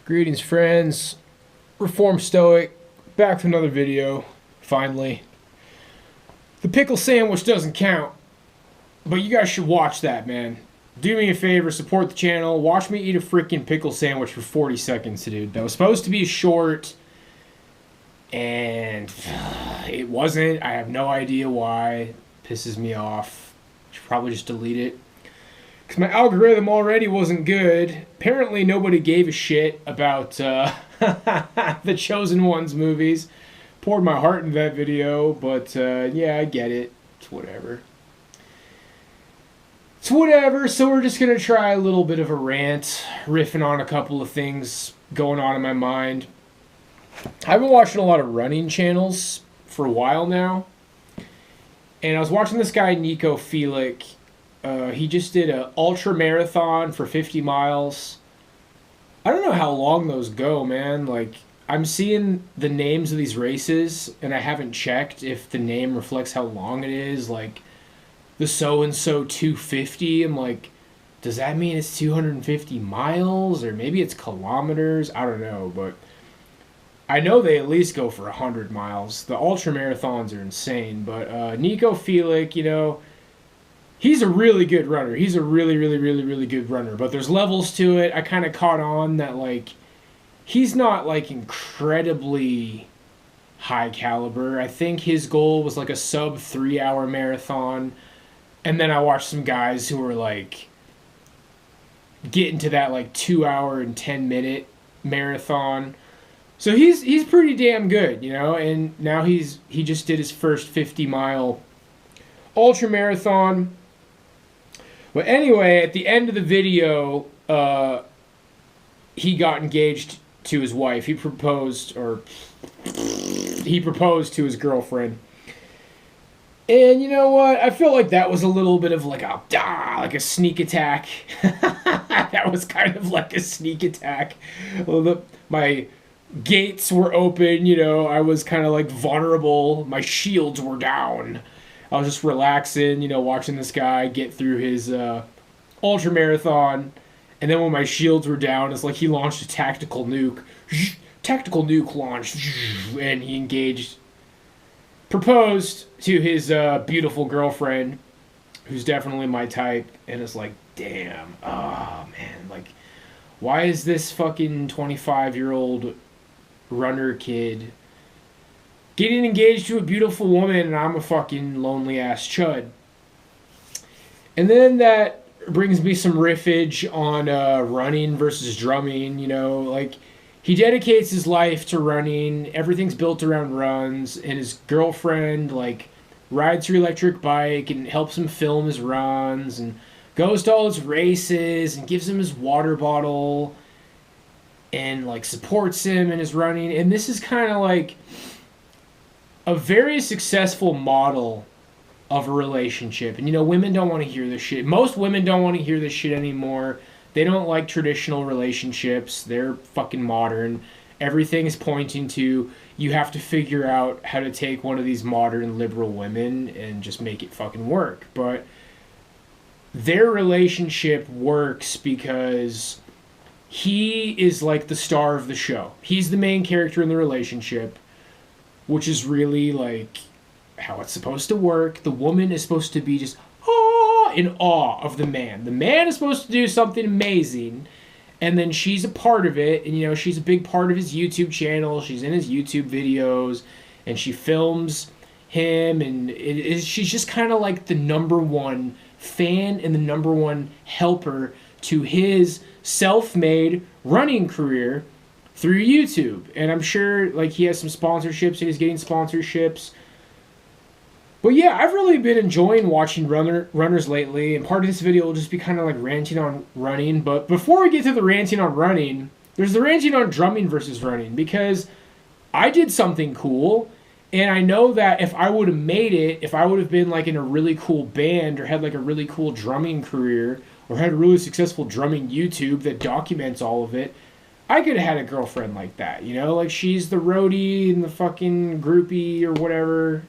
Greetings, friends. Reformed Stoic, back to another video, finally. The pickle sandwich doesn't count, but you guys should watch that, man. Do me a favor, support the channel, watch me eat a freaking pickle sandwich for 40 seconds, dude. That was supposed to be short, and it wasn't. I have no idea why. It pisses me off. Should probably just delete it. Because my algorithm already wasn't good. Apparently nobody gave a shit about the Chosen Ones movies. Poured my heart into that video, but yeah, I get it. It's whatever. It's whatever, so we're just going to try a little bit of a rant, riffing on a couple of things going on in my mind. I've been watching a lot of running channels for a while now. And I was watching this guy, Nico Felic. He just did an ultra marathon for 50 miles. I don't know how long those go, man. Like, I'm seeing the names of these races, and I haven't checked if the name reflects how long it is. Like, the so-and-so 250. I'm like, does that mean it's 250 miles? Or maybe it's kilometers? I don't know, but I know they at least go for 100 miles. The ultra marathons are insane, but Nico Felic, you know, he's a really good runner. He's a really good runner. But there's levels to it. I kind of caught on that, like, he's not, like, incredibly high caliber. I think his goal was, like, a sub 3-hour marathon. And then I watched some guys who were, like, getting to that, like, 2-hour and 10-minute marathon. So he's pretty damn good, you know? And now he just did his first 50-mile ultra marathon. But anyway, at the end of the video, he got engaged to his wife. He proposed to his girlfriend. And you know what? I feel like that was a little bit of like a sneak attack. That was kind of like a sneak attack. My gates were open, you know. I was kind of like vulnerable. My shields were down. I was just relaxing, you know, watching this guy get through his ultra marathon. And then when my shields were down, it's like he launched a tactical nuke. Tactical nuke launched. And he proposed to his beautiful girlfriend, who's definitely my type. And it's like, damn, oh man, like, why is this fucking 25-year-old runner kid getting engaged to a beautiful woman, and I'm a fucking lonely-ass chud? And then that brings me some riffage on running versus drumming, you know, like, he dedicates his life to running, everything's built around runs, and his girlfriend, like, rides her electric bike and helps him film his runs, and goes to all his races, and gives him his water bottle, and, like, supports him in his running, and this is kind of like a very successful model of a relationship. And, you know, women don't want to hear this shit. Most women don't want to hear this shit anymore. They don't like traditional relationships. They're fucking modern. Everything is pointing to, you have to figure out how to take one of these modern liberal women and just make it fucking work. But their relationship works because he is like the star of the show. He's the main character in the relationship, which is really like how it's supposed to work. The woman is supposed to be just in awe of the man. The man is supposed to do something amazing, and then she's a part of it, and, you know, she's a big part of his YouTube channel. She's in his YouTube videos, and she films him, and she's just kind of like the number one fan and the number one helper to his self-made running career through YouTube. And I'm sure, like, he has some sponsorships, and he's getting sponsorships. But yeah, I've really been enjoying watching runners lately, and part of this video will just be kind of like ranting on running. But before we get to the ranting on running, there's the ranting on drumming versus running, because I did something cool, and I know that if I would have made it, if I would have been like in a really cool band, or had like a really cool drumming career, or had a really successful drumming YouTube that documents all of it, I could have had a girlfriend like that, you know? Like, she's the roadie and the fucking groupie or whatever.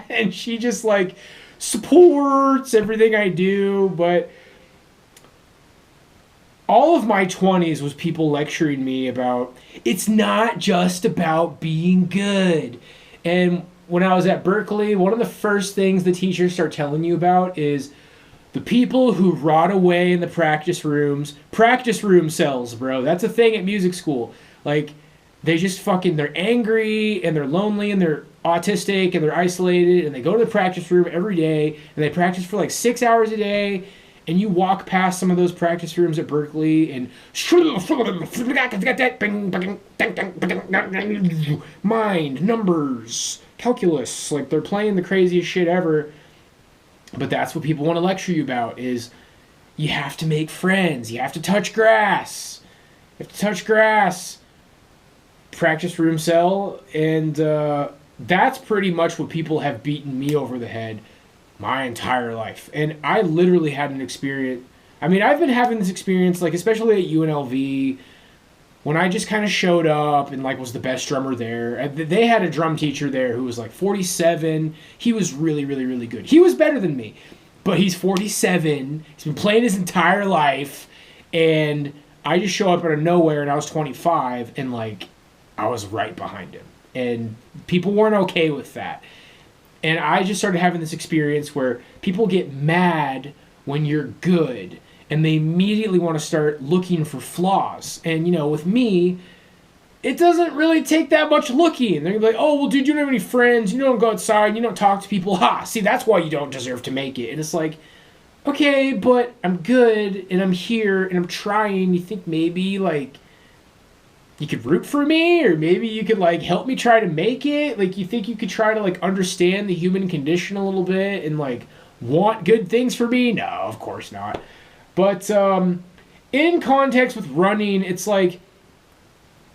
And she just, like, supports everything I do. But all of my 20s was people lecturing me about it's not just about being good. And when I was at Berkeley, one of the first things the teachers start telling you about is the people who rot away in the practice room cells, bro. That's a thing at music school. Like, they just fucking, they're angry and they're lonely and they're autistic and they're isolated and they go to the practice room every day and they practice for like 6 hours a day. And you walk past some of those practice rooms at Berkeley and mind, numbers, calculus, like they're playing the craziest shit ever. But that's what people want to lecture you about is you have to make friends. You have to touch grass. You have to touch grass. Practice room cell. And that's pretty much what people have beaten me over the head my entire life. And I literally had an experience. I mean, I've been having this experience, like, especially at UNLV, when I just kind of showed up and, like, was the best drummer there. They had a drum teacher there who was, like, 47. He was really, really, really good. He was better than me. But he's 47. He's been playing his entire life. And I just show up out of nowhere, and I was 25, and, like, I was right behind him. And people weren't okay with that. And I just started having this experience where people get mad when you're good and they immediately want to start looking for flaws. And, you know, with me, it doesn't really take that much looking. They're like, oh, well, dude, you don't have any friends. You don't go outside. You don't talk to people. Ha, see, that's why you don't deserve to make it. And it's like, okay, but I'm good and I'm here and I'm trying. You think maybe, like, you could root for me, or maybe you could, like, help me try to make it? Like, you think you could try to, like, understand the human condition a little bit and, like, want good things for me? No, of course not. But in context with running, it's like,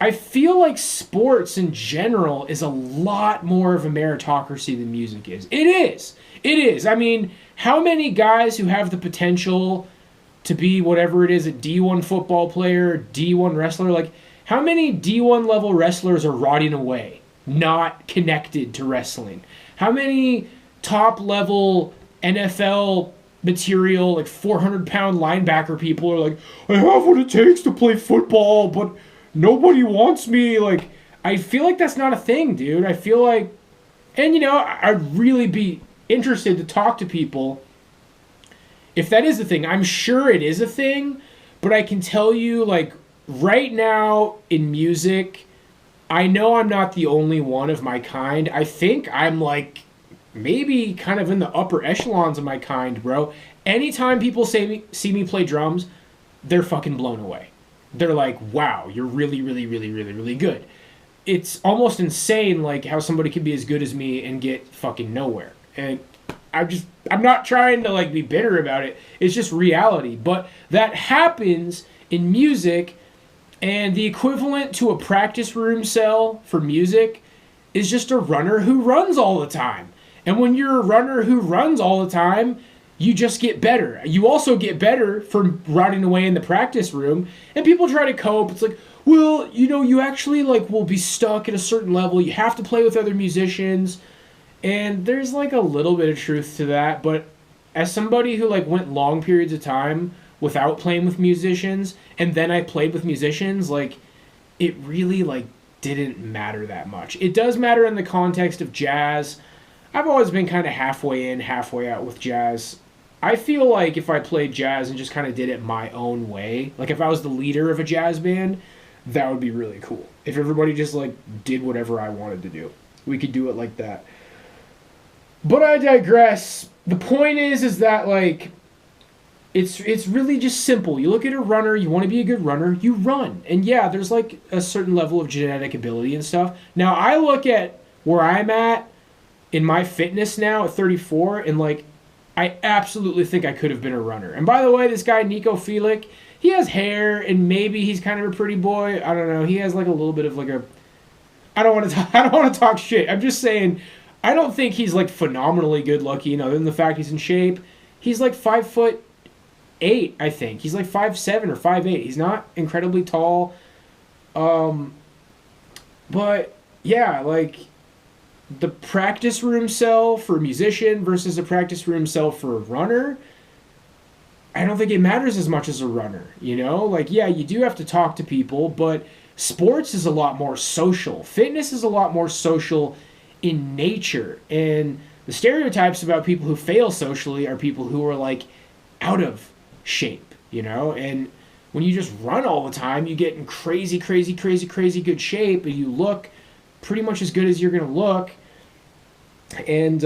I feel like sports in general is a lot more of a meritocracy than music is. It is. It is. I mean, how many guys who have the potential to be whatever it is, a D1 football player, D1 wrestler, like, how many D1 level wrestlers are rotting away, not connected to wrestling? How many top level NFL material, like 400-pound linebacker people are like, I have what it takes to play football, but nobody wants me? Like, I feel like that's not a thing, dude. I feel like, and you know, I'd really be interested to talk to people if that is a thing. I'm sure it is a thing, but I can tell you, like, right now in music, I know I'm not the only one of my kind. I think I'm, like, maybe kind of in the upper echelons of my kind, bro. Anytime people see me play drums, they're fucking blown away. They're like, wow, you're really, really, really, really, really good. It's almost insane, like, how somebody can be as good as me and get fucking nowhere. And I'm not trying to, like, be bitter about it. It's just reality. But that happens in music. And the equivalent to a practice room cell for music is just a runner who runs all the time. And when you're a runner who runs all the time, you just get better. You also get better from rotting away in the practice room. And people try to cope. It's like, well, you know, you actually, like, will be stuck at a certain level. You have to play with other musicians. And there's, like, a little bit of truth to that. But as somebody who, like, went long periods of time without playing with musicians, and then I played with musicians, like, it really, like, didn't matter that much. It does matter in the context of jazz. I've always been kind of halfway in, halfway out with jazz. I feel like if I played jazz and just kind of did it my own way, like if I was the leader of a jazz band, that would be really cool. If everybody just, like, did whatever I wanted to do. We could do it like that. But I digress. The point is that, like, it's really just simple. You look at a runner, you want to be a good runner, you run. And yeah, there's, like, a certain level of genetic ability and stuff. Now, I look at where I'm at in my fitness now at 34, and, like, I absolutely think I could have been a runner. And by the way, this guy, Nico Felic, he has hair, and maybe he's kind of a pretty boy. I don't know. He has, like, a little bit of, like, a... I don't want to talk shit. I'm just saying, I don't think he's, like, phenomenally good looking, other than the fact he's in shape. He's, like, 5'8", I think. He's, like, 5'7" or 5'8". He's not incredibly tall. But, yeah, like, the practice room cell for a musician versus a practice room cell for a runner, I don't think it matters as much as a runner, you know? Like, yeah, you do have to talk to people, but sports is a lot more social. Fitness is a lot more social in nature. And the stereotypes about people who fail socially are people who are like out of shape, you know? And when you just run all the time, you get in crazy, crazy, crazy, crazy good shape, and you look pretty much as good as you're going to look. And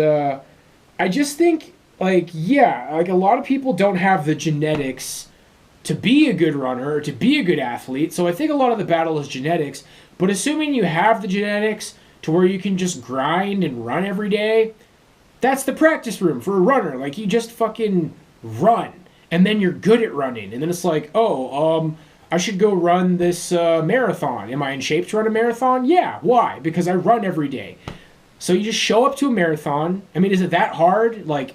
I just think, like, yeah, like a lot of people don't have the genetics to be a good runner or to be a good athlete. So I think a lot of the battle is genetics. But assuming you have the genetics to where you can just grind and run every day, that's the practice room for a runner. Like, you just fucking run, and then you're good at running. And then it's like, oh, I should go run this marathon. Am I in shape to run a marathon? Yeah. Why? Because I run every day. So you just show up to a marathon. I mean, is it that hard? Like,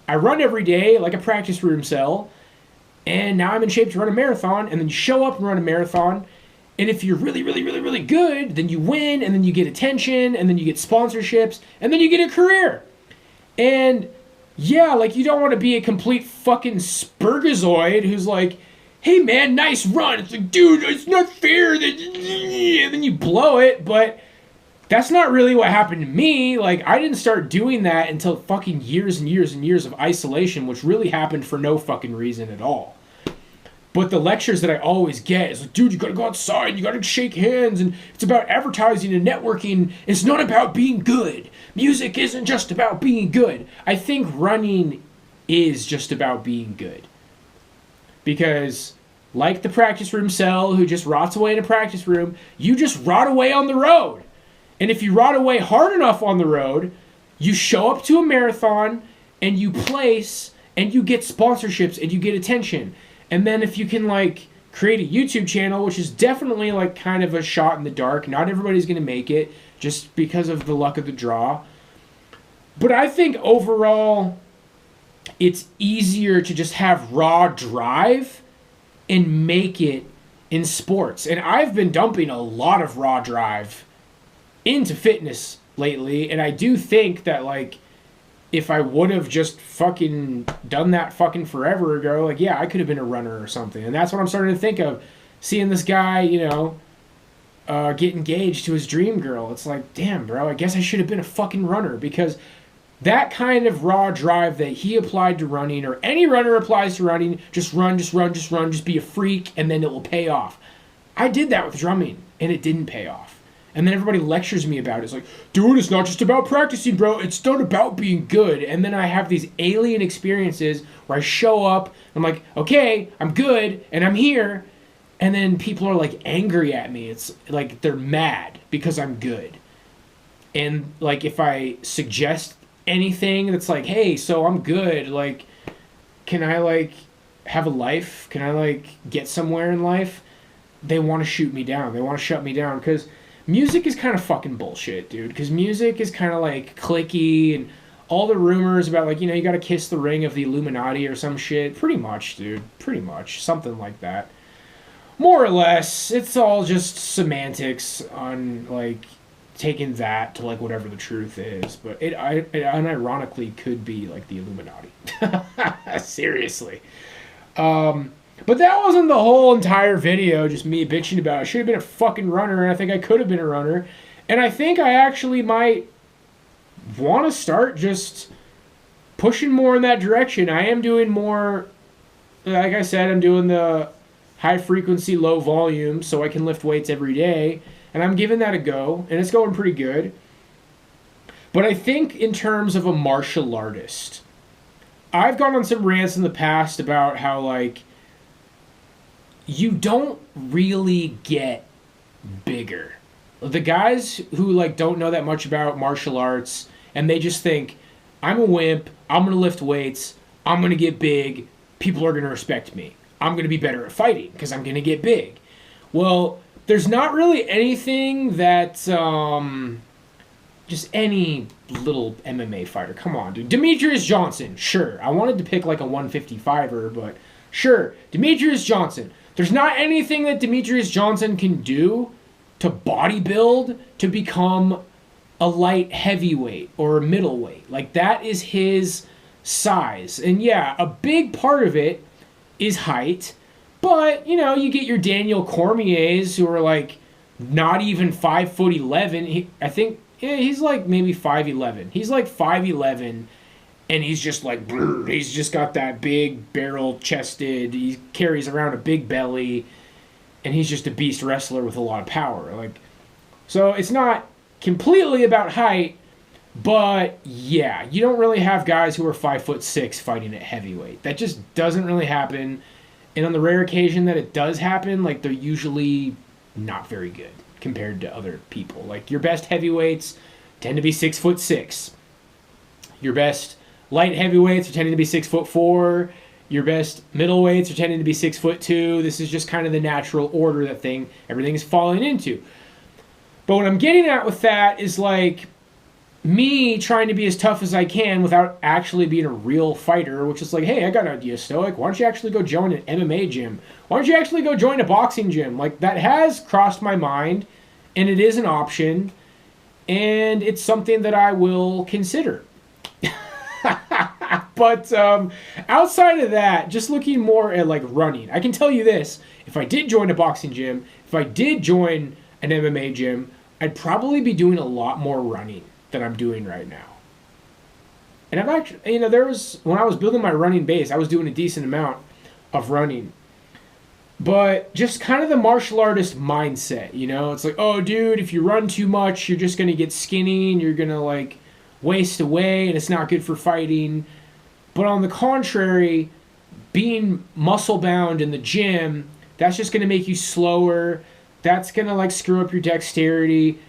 I run every day like a practice room cell, and now I'm in shape to run a marathon, and then you show up and run a marathon. And if you're really, really, really, really good, then you win, and then you get attention, and then you get sponsorships, and then you get a career. And yeah, like, you don't want to be a complete fucking spurgazoid who's like, hey man, nice run. It's like, dude, it's not fair. And then you blow it, but that's not really what happened to me. Like, I didn't start doing that until fucking years and years and years of isolation, which really happened for no fucking reason at all. But the lectures that I always get is like, dude, you gotta go outside, you gotta shake hands, and it's about advertising and networking. It's not about being good. Music isn't just about being good. I think running is just about being good. Because, like the practice room cell who just rots away in a practice room, you just rot away on the road. And if you rot away hard enough on the road, you show up to a marathon, and you place, and you get sponsorships, and you get attention. And then if you can, like, create a YouTube channel, which is definitely, like, kind of a shot in the dark. Not everybody's going to make it just because of the luck of the draw. But I think overall, it's easier to just have raw drive and make it in sports. And I've been dumping a lot of raw drive into fitness lately. And I do think that, like, if I would have just fucking done that fucking forever ago, like, yeah, I could have been a runner or something. And that's what I'm starting to think of. Seeing this guy, you know, get engaged to his dream girl. It's like, damn, bro, I guess I should have been a fucking runner. Because that kind of raw drive that he applied to running, or any runner applies to running, just run, just run, just run, just be a freak, and then it will pay off. I did that with drumming, and it didn't pay off. And then everybody lectures me about it. It's like, dude, it's not just about practicing, bro. It's not about being good. And then I have these alien experiences where I show up. I'm like, okay, I'm good, and I'm here. And then people are, like, angry at me. It's like they're mad because I'm good. And, like, if I suggest anything that's like, hey, so I'm good. Like, can I, like, have a life? Can I, like, get somewhere in life? They want to shoot me down. They want to shut me down because music is kind of fucking bullshit, dude. Because music is kind of like clicky and all the rumors about, like, you know, you got to kiss the ring of the Illuminati or some shit. Pretty much, dude. Pretty much. Something like that. More or less. It's all just semantics on, like, taking that to, like, whatever the truth is. But it unironically could be, like, the Illuminati. Seriously. But that wasn't the whole entire video, just me bitching about it. I should have been a fucking runner, and I think I could have been a runner. And I think I actually might want to start just pushing more in that direction. I am doing more, like I said, I'm doing the high frequency, low volume, so I can lift weights every day. And I'm giving that a go, and it's going pretty good. But I think in terms of a martial artist, I've gone on some rants in the past about how, like, you don't really get bigger. The guys who, like, don't know that much about martial arts, and they just think, I'm a wimp, I'm going to lift weights, I'm going to get big, people are going to respect me. I'm going to be better at fighting because I'm going to get big. Well, there's not really anything that, just any little MMA fighter. Come on, dude. Demetrius Johnson, sure. I wanted to pick, like, a 155er, but sure. Demetrius Johnson. There's not anything that Demetrius Johnson can do to bodybuild to become a light heavyweight or a middleweight. Like, that is his size. And yeah, a big part of it is height. But, you get your Daniel Cormiers who are like not even 5'11". I think he's like maybe 5'11". He's like 5'11", and he's just like he's just got that big barrel chested. He carries around a big belly, and he's just a beast wrestler with a lot of power. Like, so it's not completely about height, but yeah, you don't really have guys who are 5'6" fighting at heavyweight. That just doesn't really happen. And on the rare occasion that it does happen, like, they're usually not very good compared to other people. Like, your best heavyweights tend to be 6'6". Your best light heavyweights are tending to be 6'4". Your best middleweights are tending to be 6'2". This is just kind of the natural order that everything is falling into. But what I'm getting at with that is, like, me trying to be as tough as I can without actually being a real fighter, which is like, hey, I got an idea, Stoic. Why don't you actually go join an MMA gym? Why don't you actually go join a boxing gym? Like, that has crossed my mind, and it is an option, and it's something that I will consider. But outside of that, just looking more at, like, running, I can tell you this. If I did join a boxing gym, if I did join an MMA gym, I'd probably be doing a lot more running than I'm doing right now. And I've actually, when I was building my running base, I was doing a decent amount of running. But just kind of the martial artist mindset, it's like, oh, dude, if you run too much, you're just going to get skinny and you're going to, like, waste away and it's not good for fighting. But on the contrary, being muscle bound in the gym, that's just going to make you slower. That's going to, like, screw up your dexterity.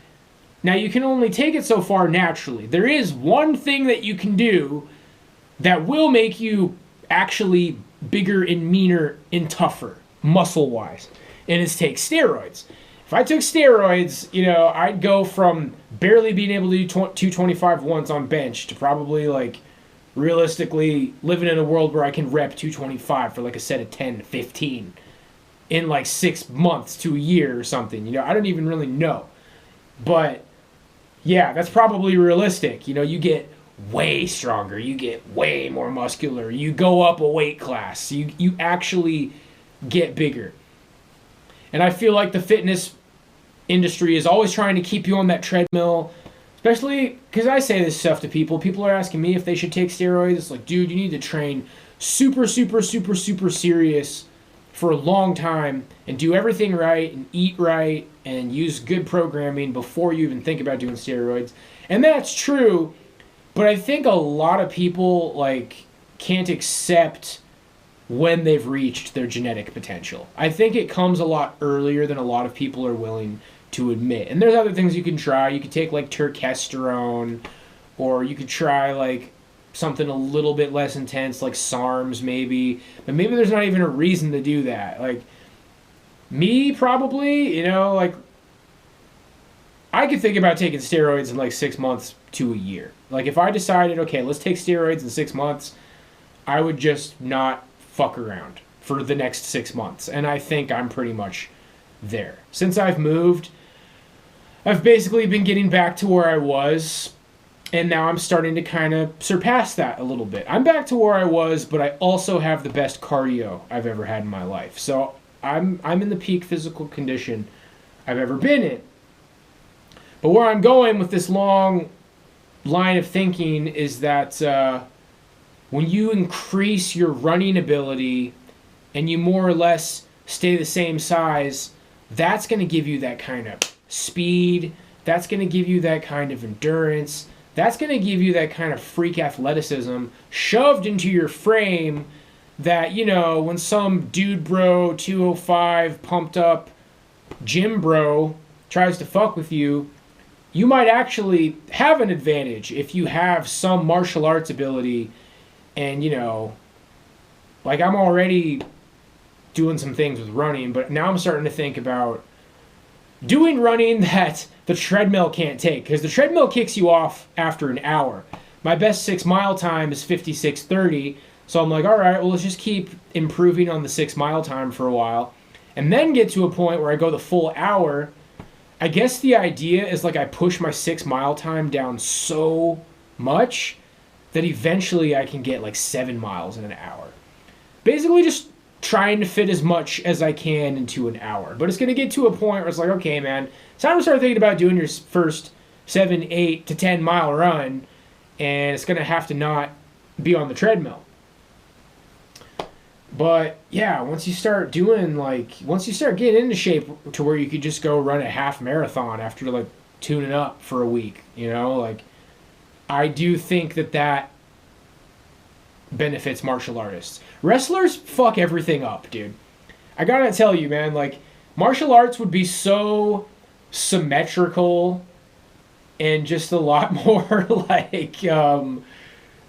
Now, you can only take it so far naturally. There is one thing that you can do that will make you actually bigger and meaner and tougher, muscle-wise, and it's take steroids. If I took steroids, I'd go from barely being able to do 225 once on bench to probably, like, realistically living in a world where I can rep 225 for, like, a set of 10 to 15 in, like, 6 months to a year or something. I don't even really know. But yeah, that's probably realistic. You get way stronger. You get way more muscular. You go up a weight class. You actually get bigger. And I feel like the fitness industry is always trying to keep you on that treadmill, especially because I say this stuff to people. People are asking me if they should take steroids. It's like, dude, you need to train super, super, super, super serious for a long time and do everything right and eat right and use good programming before you even think about doing steroids. And that's true, but I think a lot of people, like, can't accept when they've reached their genetic potential. I think it comes a lot earlier than a lot of people are willing to admit. And there's other things you can try. You could take, like, turkesterone, or you could try, like, something a little bit less intense, like SARMs maybe. But maybe there's not even a reason to do that. Like, me probably, like, I could think about taking steroids in, like, 6 months to a year. Like, if I decided, okay, let's take steroids in 6 months, I would just not fuck around for the next 6 months. And I think I'm pretty much there. Since I've moved, I've basically been getting back to where I was, and now I'm starting to kind of surpass that a little bit. I'm back to where I was, but I also have the best cardio I've ever had in my life. So I'm in the peak physical condition I've ever been in. But where I'm going with this long line of thinking is that when you increase your running ability and you more or less stay the same size, that's going to give you that kind of speed. That's going to give you that kind of endurance. That's going to give you that kind of freak athleticism shoved into your frame that, when some dude bro 205 pumped up gym bro tries to fuck with you, you might actually have an advantage if you have some martial arts ability. And, like, I'm already doing some things with running, but now I'm starting to think about doing running that the treadmill can't take, because the treadmill kicks you off after an hour. My best 6 mile time is 56:30, so I'm like, all right, well, let's just keep improving on the 6 mile time for a while, and then get to a point where I go the full hour. I guess the idea is, like, I push my 6 mile time down so much that eventually I can get, like, 7 miles in an hour. Basically just trying to fit as much as I can into an hour. But it's going to get to a point where it's like, okay, man, it's time to start thinking about doing your first 7, 8 to 10 mile run, and it's going to have to not be on the treadmill. But yeah, once you start getting into shape to where you could just go run a half marathon after like tuning up for a week, like I do think that benefits martial artists. Wrestlers fuck everything up, dude. I gotta tell you, man, like martial arts would be so symmetrical and just a lot more like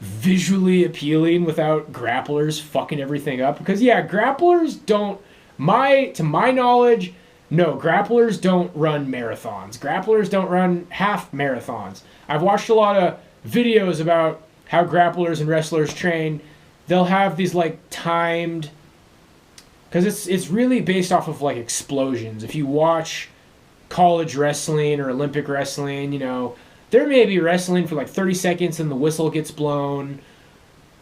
visually appealing without grapplers fucking everything up. Because yeah, grapplers don't, to my knowledge, no, grapplers don't run marathons. Grapplers don't run half marathons. I've watched a lot of videos about how grapplers and wrestlers train. They'll have these like timed, because it's really based off of like explosions. If you watch college wrestling or Olympic wrestling, there may be wrestling for like 30 seconds and the whistle gets blown.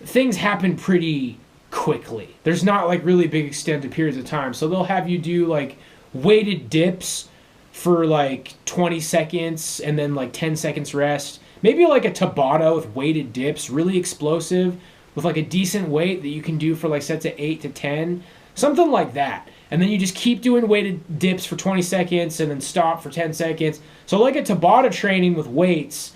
Things happen pretty quickly. There's not like really big extended periods of time. So they'll have you do like weighted dips for like 20 seconds and then like 10 seconds rest. Maybe like a Tabata with weighted dips, really explosive, with like a decent weight that you can do for like sets of 8 to 10. Something like that. And then you just keep doing weighted dips for 20 seconds and then stop for 10 seconds. So like a Tabata training with weights,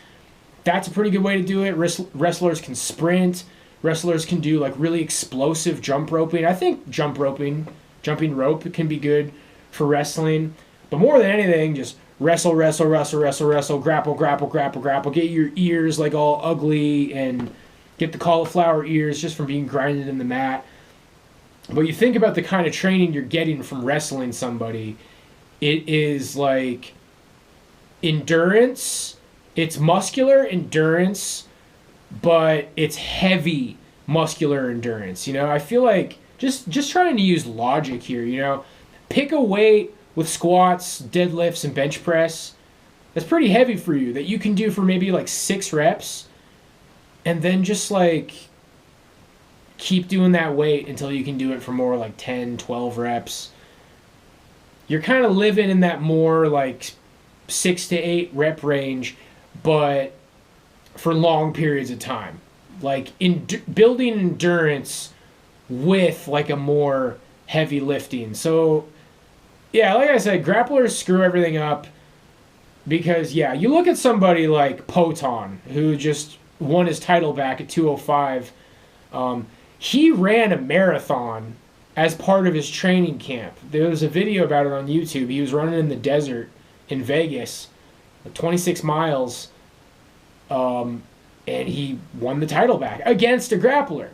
that's a pretty good way to do it. Wrestlers can sprint. Wrestlers can do like really explosive jump roping. I think jumping rope can be good for wrestling. But more than anything, just wrestle, grapple. Get your ears like all ugly and get the cauliflower ears just from being grinded in the mat. But you think about the kind of training you're getting from wrestling somebody, it is like endurance. It's muscular endurance, but it's heavy muscular endurance. I feel like just trying to use logic here, pick a weight with squats, deadlifts, and bench press that's pretty heavy for you that you can do for maybe like 6 reps, and then just like keep doing that weight until you can do it for more like 10, 12 reps. You're kind of living in that more like 6 to 8 rep range, but for long periods of time. Like building endurance with like a more heavy lifting. So yeah, like I said, grapplers screw everything up because, yeah, you look at somebody like Poton, who just won his title back at 205. He ran a marathon as part of his training camp. There was a video about it on YouTube. He was running in the desert in Vegas, 26 miles, and he won the title back against a grappler.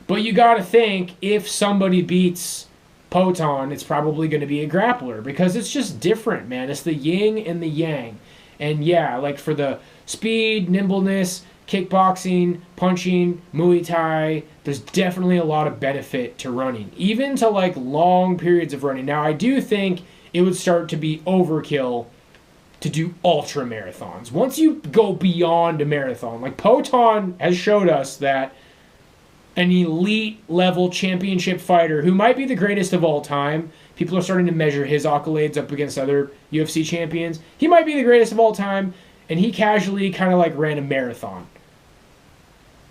But you got to think, if somebody beats Poton, it's probably going to be a grappler because it's just different, man. It's the yin and the yang. And yeah, like for the speed, nimbleness, kickboxing, punching, Muay Thai, there's definitely a lot of benefit to running, even to like long periods of running. Now, I do think it would start to be overkill to do ultra marathons. Once you go beyond a marathon, like Poton has showed us that an elite level championship fighter who might be the greatest of all time, people are starting to measure his accolades up against other UFC champions. He might be the greatest of all time, and he casually kind of like ran a marathon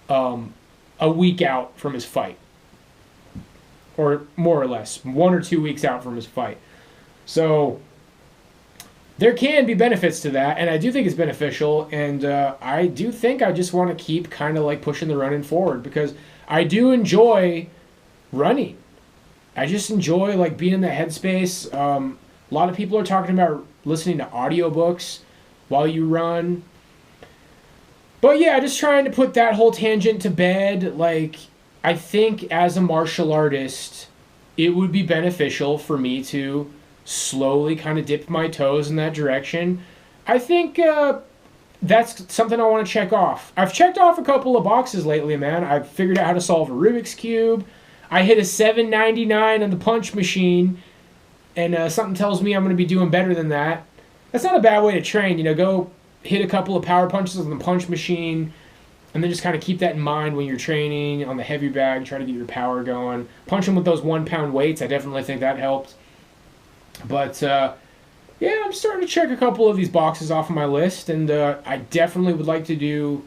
a week out from his fight, or more or less 1 or 2 weeks out from his fight. So there can be benefits to that, and I do think it's beneficial, and I do think I just want to keep kind of like pushing the running forward because I do enjoy running. I just enjoy like being in that headspace. A lot of people are talking about listening to audiobooks while you run. But yeah, just trying to put that whole tangent to bed. Like, I think as a martial artist, it would be beneficial for me to slowly kind of dip my toes in that direction. I think that's something I want to check off. I've checked off a couple of boxes lately, man. I've figured out how to solve a Rubik's Cube. I hit a 799 on the punch machine, and something tells me I'm going to be doing better than that. That's not a bad way to train. Go hit a couple of power punches on the punch machine, And then just kind of keep that in mind when you're training on the heavy bag, try to get your power going. Punch them with those 1 pound weights. I definitely think that helped. But yeah, I'm starting to check a couple of these boxes off of my list, and I definitely would like to do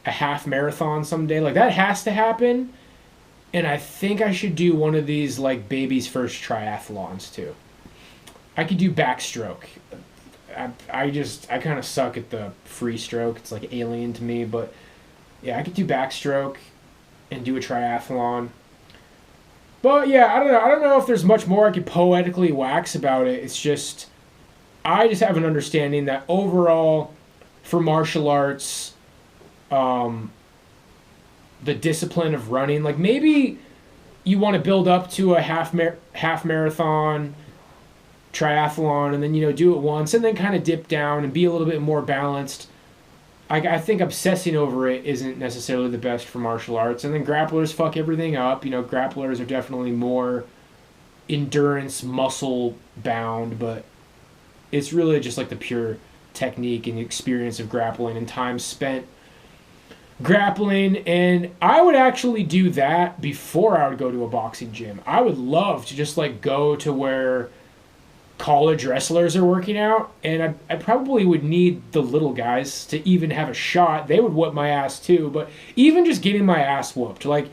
a half marathon someday. Like that has to happen, and I think I should do one of these like baby's first triathlons too. I could do backstroke. I kind of suck at the free stroke. It's like alien to me, but yeah, I could do backstroke and do a triathlon. But yeah, I don't know. I don't know if there's much more I could poetically wax about it. It's just I just have an understanding that overall, for martial arts, the discipline of running, like maybe you want to build up to a half marathon, triathlon, and then do it once, and then kind of dip down and be a little bit more balanced. I think obsessing over it isn't necessarily the best for martial arts, and then grapplers fuck everything up. Grapplers are definitely more endurance, muscle bound, but it's really just like the pure technique and the experience of grappling and time spent grappling. And I would actually do that before I would go to a boxing gym. I would love to just like go to where college wrestlers are working out, and I probably would need the little guys to even have a shot. They would whoop my ass too, but even just getting my ass whooped, like,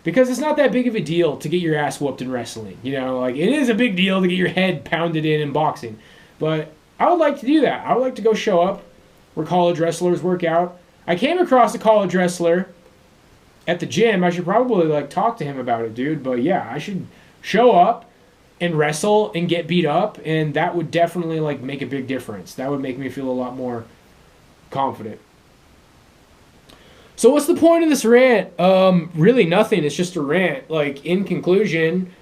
because it's not that big of a deal to get your ass whooped in wrestling, like it is a big deal to get your head pounded in boxing. But I would like to do that. I would like to go show up where college wrestlers work out. I came across a college wrestler at the gym. I should probably like talk to him about it, dude. But yeah, I should show up and wrestle and get beat up, and that would definitely like make a big difference. That would make me feel a lot more confident. So what's the point of this rant? Really nothing. It's just a rant. Like, in conclusion,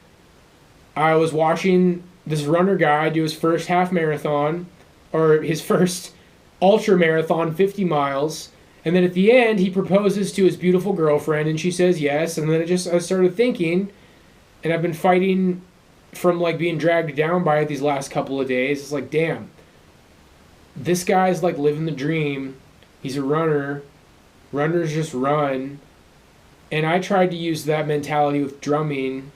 I was watching this runner guy do his first half marathon, or his first ultra marathon, 50 miles. And then at the end, he proposes to his beautiful girlfriend, and she says yes. And then I started thinking, and I've been fighting from like being dragged down by it these last couple of days. It's like, damn, this guy's like living the dream. He's a runner. Runners just run. And I tried to use that mentality with drumming,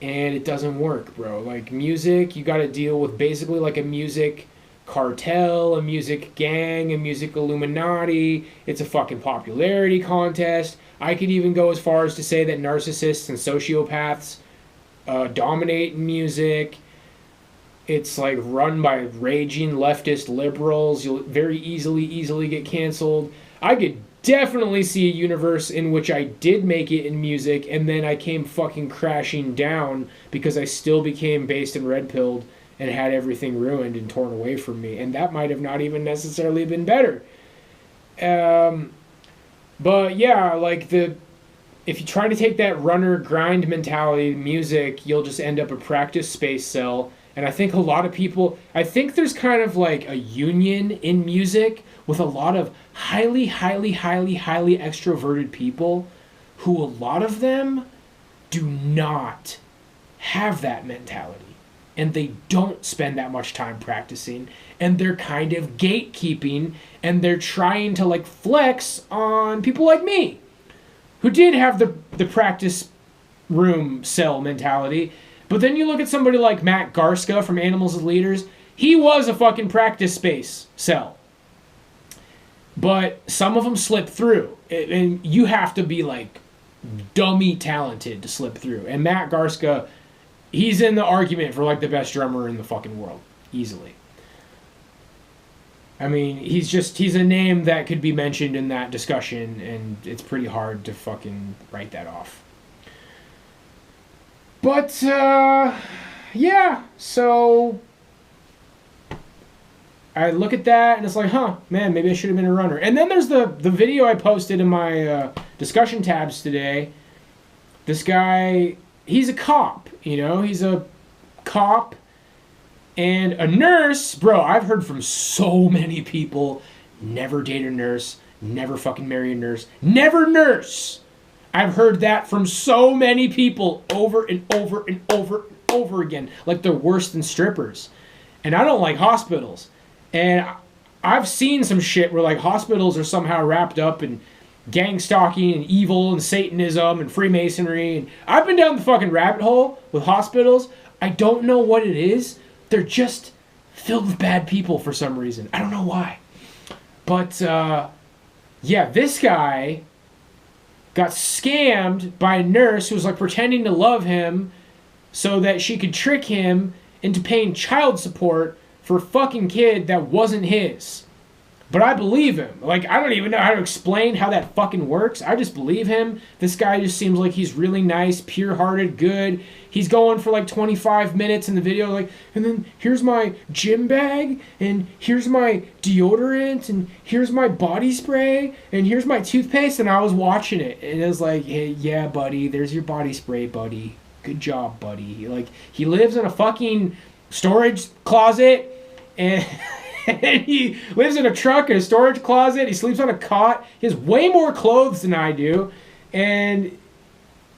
and it doesn't work, bro. Like, music, you got to deal with basically like a music cartel, a music gang, a music Illuminati. It's a fucking popularity contest. I could even go as far as to say that narcissists and sociopaths dominate music. It's like run by raging leftist liberals. You'll very easily get canceled. I could definitely see a universe in which I did make it in music, and then I came fucking crashing down because I still became based and red-pilled and had everything ruined and torn away from me. And that might have not even necessarily been better. But yeah, like if you try to take that runner grind mentality to music, you'll just end up a practice space cell. And I think a lot of people, I think there's kind of like a union in music with a lot of highly extroverted people who, a lot of them do not have that mentality. And they don't spend that much time practicing. And they're kind of gatekeeping, and they're trying to like flex on people like me, who did have the practice room cell mentality. But then you look at somebody like Matt Garska from Animals as Leaders. He was a fucking practice space cell. But some of them slip through. And you have to be like dummy talented to slip through. And Matt Garska, he's in the argument for like the best drummer in the fucking world. Easily. I mean, he's a name that could be mentioned in that discussion, and it's pretty hard to fucking write that off. But, yeah, so I look at that, and it's like, man, maybe I should have been a runner. And then there's the video I posted in my discussion tabs today. This guy, he's a cop, he's a cop. And a nurse, bro, I've heard from so many people, never date a nurse, never fucking marry a nurse, never nurse. I've heard that from so many people over and over and over and over again. Like they're worse than strippers. And I don't like hospitals. And I've seen some shit where like hospitals are somehow wrapped up in gang stalking and evil and Satanism and Freemasonry. And I've been down the fucking rabbit hole with hospitals. I don't know what it is. They're just filled with bad people for some reason. I don't know why. But, yeah, this guy got scammed by a nurse who was like pretending to love him so that she could trick him into paying child support for a fucking kid that wasn't his. But I believe him. Like, I don't even know how to explain how that fucking works. I just believe him. This guy just seems like he's really nice, pure-hearted, good. He's going for like 25 minutes in the video, like, and then here's my gym bag, and here's my deodorant, and here's my body spray, and here's my toothpaste. And I was watching it, and it was like, hey, yeah, buddy, there's your body spray, buddy. Good job, buddy. Like, he lives in a fucking storage closet, and... and he lives in a truck in a storage closet. He sleeps on a cot. He has way more clothes than I do. And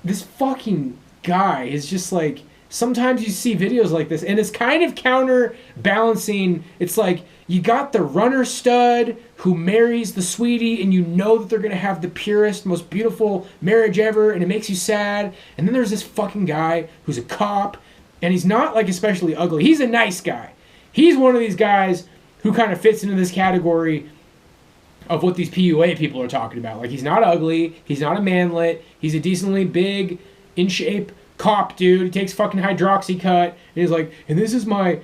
this fucking guy is just like... Sometimes you see videos like this, and it's kind of counterbalancing. It's like, you got the runner stud who marries the sweetie, and you know that they're going to have the purest, most beautiful marriage ever, and it makes you sad. And then there's this fucking guy who's a cop, and he's not, like, especially ugly. He's a nice guy. He's one of these guys who kind of fits into this category of what these PUA people are talking about. Like, he's not ugly, he's not a manlet, he's a decently big, in shape cop dude. He takes fucking Hydroxycut, and he's like, and this is my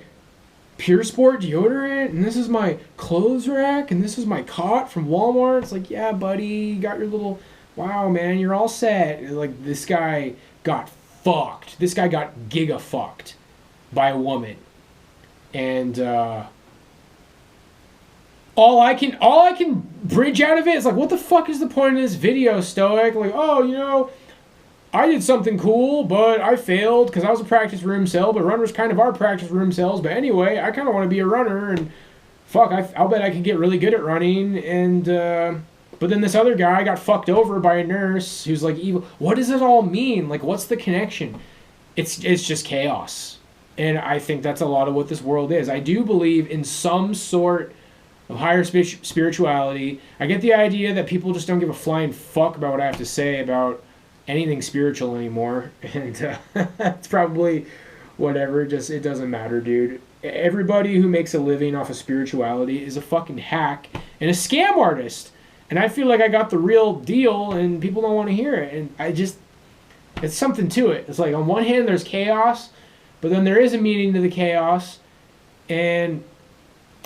Pure Sport deodorant, and this is my clothes rack, and this is my cot from Walmart. It's like, yeah, buddy, you got your little, wow, man, you're all set. Like, this guy got fucked. This guy got giga fucked by a woman. And, all I can bridge out of it is like, what the fuck is the point of this video, Stoic? Like, oh, you know, I did something cool, but I failed because I was a practice room cell, but runners kind of are practice room cells. But anyway, I kind of want to be a runner, and fuck, I'll bet I could get really good at running. And but then this other guy got fucked over by a nurse who's like evil. What does it all mean? Like, what's the connection? It's just chaos. And I think that's a lot of what this world is. I do believe in some sort of higher spirituality. I get the idea that people just don't give a flying fuck about what I have to say about anything spiritual anymore. And it's probably whatever. Just, it doesn't matter, dude. Everybody who makes a living off of spirituality is a fucking hack and a scam artist. And I feel like I got the real deal, and people don't want to hear it. And I just... It's something to it. It's like, on one hand, there's chaos, but then there is a meaning to the chaos. And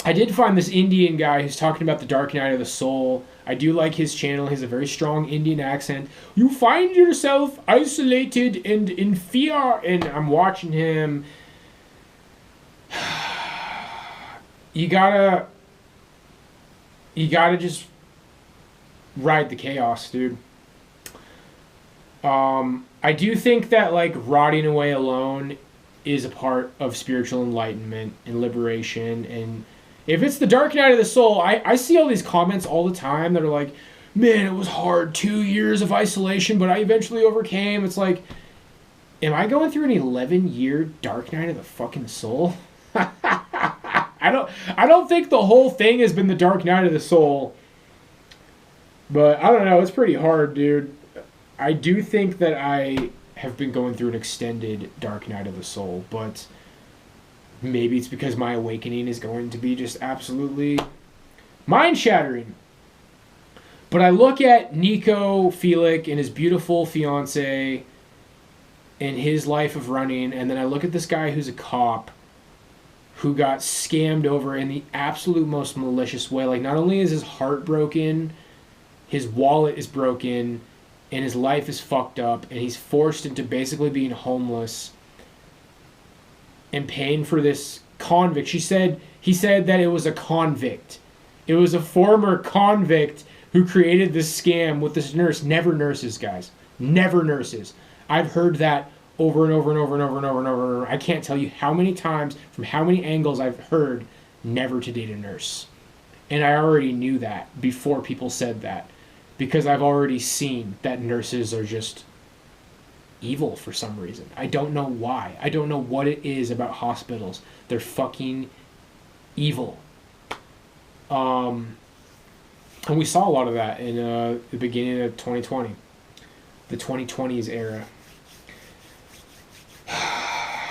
I did find this Indian guy who's talking about the dark night of the soul. I do like his channel. He has a very strong Indian accent. You find yourself isolated and in fear. And I'm watching him. You gotta just ride the chaos, dude. I do think that, like, rotting away alone is a part of spiritual enlightenment and liberation. And if it's the dark night of the soul, I see all these comments all the time that are like, man, it was hard, 2 years of isolation, but I eventually overcame. It's like, am I going through an 11-year dark night of the fucking soul? I don't think the whole thing has been the dark night of the soul. But I don't know, it's pretty hard, dude. I do think that I have been going through an extended dark night of the soul, but maybe it's because my awakening is going to be just absolutely mind-shattering. But I look at Nico Felic and his beautiful fiance and his life of running, and then I look at this guy who's a cop who got scammed over in the absolute most malicious way. Like, not only is his heart broken, his wallet is broken, and his life is fucked up, and he's forced into basically being homeless and paying for this convict. He said that it was a convict. It was a former convict who created this scam with this nurse. Never nurses, guys. Never nurses. I've heard that over and over and over and over and over and over and over. I can't tell you how many times, from how many angles I've heard never to date a nurse. And I already knew that before people said that, because I've already seen that nurses are just evil for some reason. I don't know why. I don't know what it is about hospitals. They're fucking evil. And we saw a lot of that in the beginning of 2020, the 2020s era.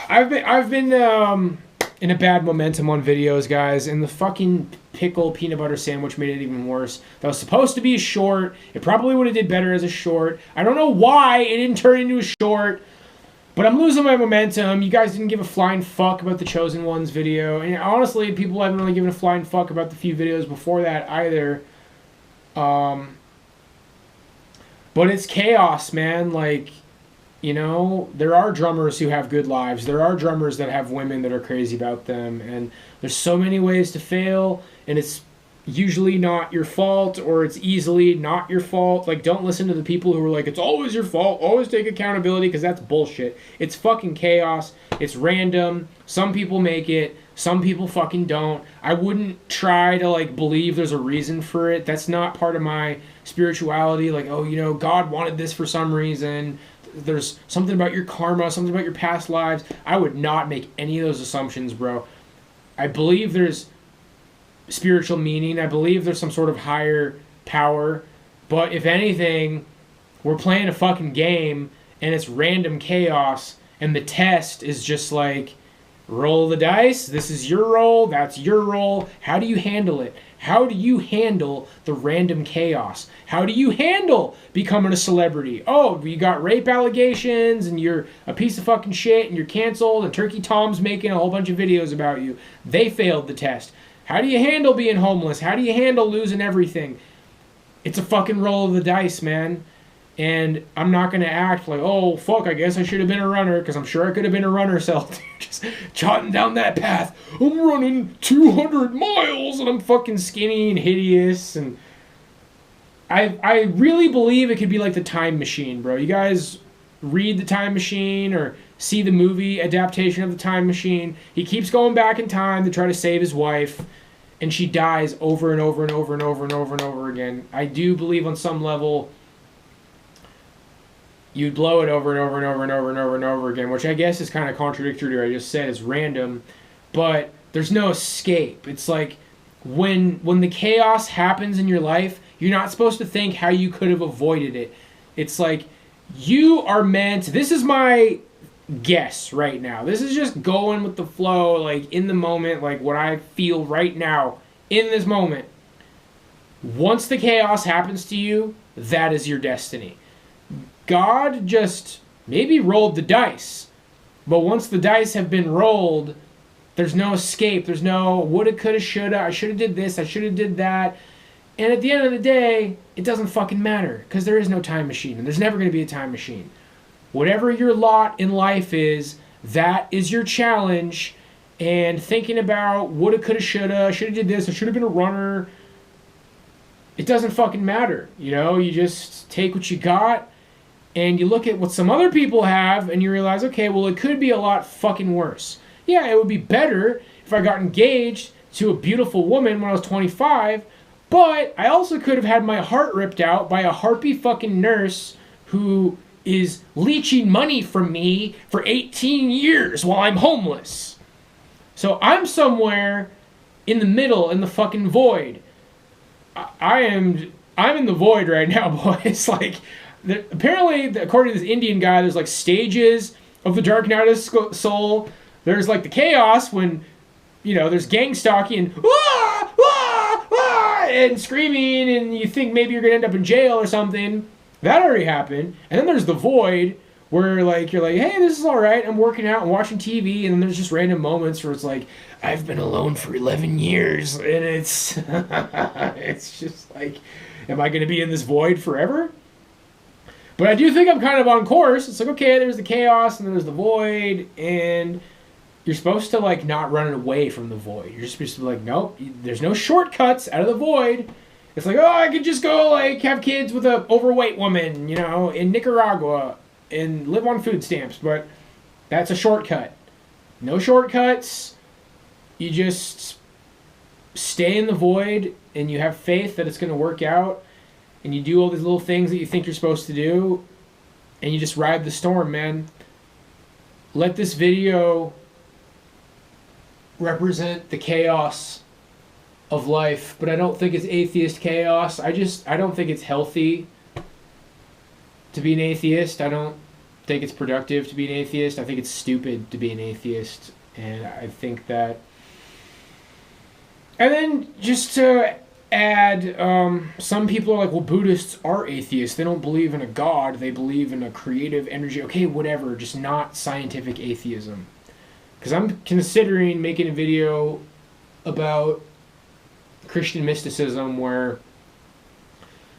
I've been in a bad momentum on videos, guys, and the fucking pickle peanut butter sandwich made it even worse. That was supposed to be a short. It probably would have did better as a short. I don't know why it didn't turn into a short, but I'm losing my momentum. You guys didn't give a flying fuck about the Chosen Ones video, and honestly, people haven't really given a flying fuck about the few videos before that either. But it's chaos, man. Like, you know, there are drummers who have good lives. There are drummers that have women that are crazy about them. And there's so many ways to fail. And it's usually not your fault, or it's easily not your fault. Like, don't listen to the people who are like, it's always your fault. Always take accountability, because that's bullshit. It's fucking chaos. It's random. Some people make it. Some people fucking don't. I wouldn't try to, like, believe there's a reason for it. That's not part of my spirituality. Like, oh, you know, God wanted this for some reason. There's something about your karma, something about your past lives. I would not make any of those assumptions, bro. I believe there's spiritual meaning. I believe there's some sort of higher power. But if anything, we're playing a fucking game, and it's random chaos, and the test is just like, roll the dice. This is your roll. That's your roll. How do you handle it? How do you handle the random chaos? How do you handle becoming a celebrity? Oh, you got rape allegations and you're a piece of fucking shit and you're canceled and Turkey Tom's making a whole bunch of videos about you. They failed the test. How do you handle being homeless? How do you handle losing everything? It's a fucking roll of the dice, man. And I'm not going to act like, oh, fuck, I guess I should have been a runner, because I'm sure I could have been a runner self. Just trotting down that path. I'm running 200 miles, and I'm fucking skinny and hideous. And I really believe it could be like The Time Machine, bro. You guys read The Time Machine or see the movie adaptation of The Time Machine. He keeps going back in time to try to save his wife, and she dies over and over and over and over and over and over again. I do believe on some level you'd blow it over and over and over and over and over and over again, which I guess is kind of contradictory to what I just said. It's random, but there's no escape. It's like when the chaos happens in your life, you're not supposed to think how you could have avoided it. It's like you are meant, this is my guess right now. This is just going with the flow, like in the moment, like what I feel right now in this moment. Once the chaos happens to you, that is your destiny. God just maybe rolled the dice, but once the dice have been rolled, there's no escape. There's no woulda, coulda, shoulda. I should have did this. I should have did that. And at the end of the day, it doesn't fucking matter, because there is no time machine, and there's never going to be a time machine. Whatever your lot in life is, that is your challenge. And thinking about woulda, coulda, shoulda, I should have did this. I should have been a runner. It doesn't fucking matter. You know, you just take what you got. And you look at what some other people have, and you realize, okay, well, it could be a lot fucking worse. Yeah, it would be better if I got engaged to a beautiful woman when I was 25, but I also could have had my heart ripped out by a harpy fucking nurse who is leeching money from me for 18 years while I'm homeless. So I'm somewhere in the middle, in the fucking void. I'm in the void right now, boys. Like, apparently, according to this Indian guy, there's like stages of the Dark Night of Soul. There's like the chaos when, you know, there's gang stalking and ah, ah, ah, and screaming, and you think maybe you're gonna end up in jail or something. That already happened. And then there's the void where like you're like, hey, this is all right. I'm working out and watching TV, and then there's just random moments where it's like, I've been alone for 11 years, and it's it's just like, am I gonna be in this void forever? But I do think I'm kind of on course. It's like, okay, there's the chaos and then there's the void, and you're supposed to like not run away from the void. You're just supposed to be like, nope, there's no shortcuts out of the void. It's like, oh, I could just go like have kids with a overweight woman, you know, in Nicaragua and live on food stamps, but that's a shortcut. No shortcuts. You just stay in the void and you have faith that it's going to work out. And you do all these little things that you think you're supposed to do, and you just ride the storm, man. Let this video represent the chaos of life, but I don't think it's atheist chaos. I don't think it's healthy to be an atheist. I don't think it's productive to be an atheist. I think it's stupid to be an atheist. And I think that... And then just to add, some people are like, well, Buddhists are atheists. They don't believe in a god. They believe in a creative energy. Okay, whatever. Just not scientific atheism. Because I'm considering making a video about Christian mysticism where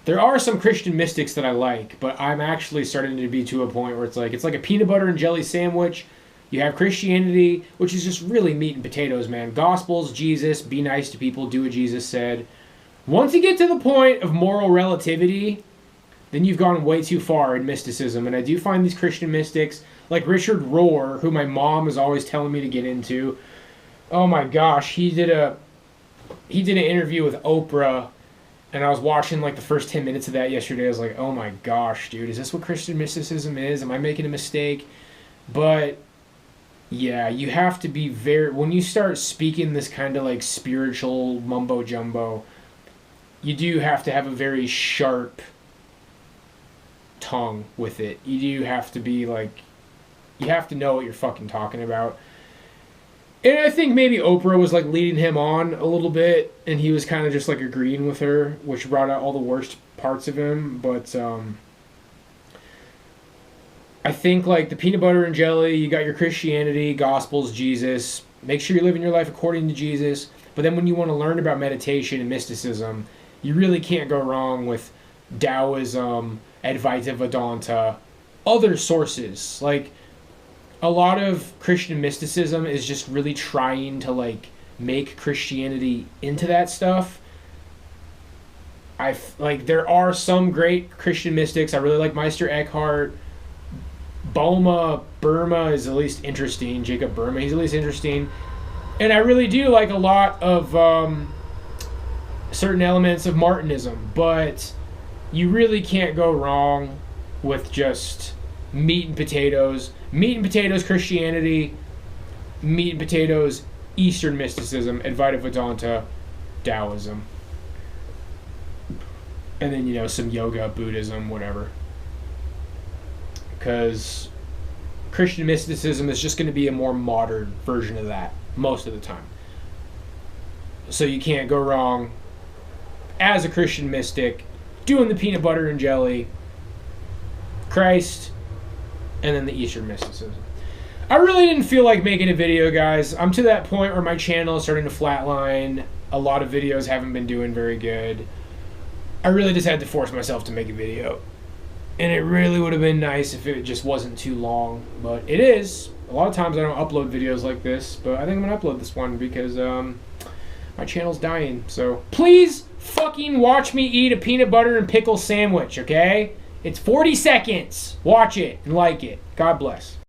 there are some Christian mystics that I like, but I'm actually starting to be to a point where it's like a peanut butter and jelly sandwich. You have Christianity, which is just really meat and potatoes, man. Gospels, Jesus, be nice to people, do what Jesus said. Once you get to the point of moral relativity, then you've gone way too far in mysticism. And I do find these Christian mystics, like Richard Rohr, who my mom is always telling me to get into. Oh my gosh, he did an interview with Oprah, and I was watching like the first 10 minutes of that yesterday. I was like, oh my gosh, dude, is this what Christian mysticism is? Am I making a mistake? But yeah, you have to be when you start speaking this kind of like spiritual mumbo jumbo, you do have to have a very sharp tongue with it. You do have to be like, you have to know what you're fucking talking about. And I think maybe Oprah was like leading him on a little bit, and he was kind of just like agreeing with her, which brought out all the worst parts of him. But I think like the peanut butter and jelly, you got your Christianity, Gospels, Jesus. Make sure you're living your life according to Jesus. But then when you want to learn about meditation and mysticism, you really can't go wrong with Taoism, Advaita Vedanta, other sources. Like, a lot of Christian mysticism is just really trying to like make Christianity into that stuff. There are some great Christian mystics. I really like Meister Eckhart. Burma is at least interesting. Jacob Burma, he's at least interesting. And I really do like a lot of certain elements of Martinism, but you really can't go wrong with just meat and potatoes Christianity, meat and potatoes Eastern mysticism, Advaita Vedanta, Taoism, and then some yoga, Buddhism, whatever. Because Christian mysticism is just going to be a more modern version of that most of the time. So you can't go wrong as a Christian mystic doing the peanut butter and jelly, Christ, and then the Eastern mysticism. I really didn't feel like making a video, guys. I'm to that point where my channel is starting to flatline. A lot of videos haven't been doing very good. I really just had to force myself to make a video. And it really would have been nice if it just wasn't too long. But it is. A lot of times I don't upload videos like this. But I think I'm going to upload this one because my channel's dying. So please fucking watch me eat a peanut butter and pickle sandwich, okay? It's 40 seconds. Watch it and like it. God bless.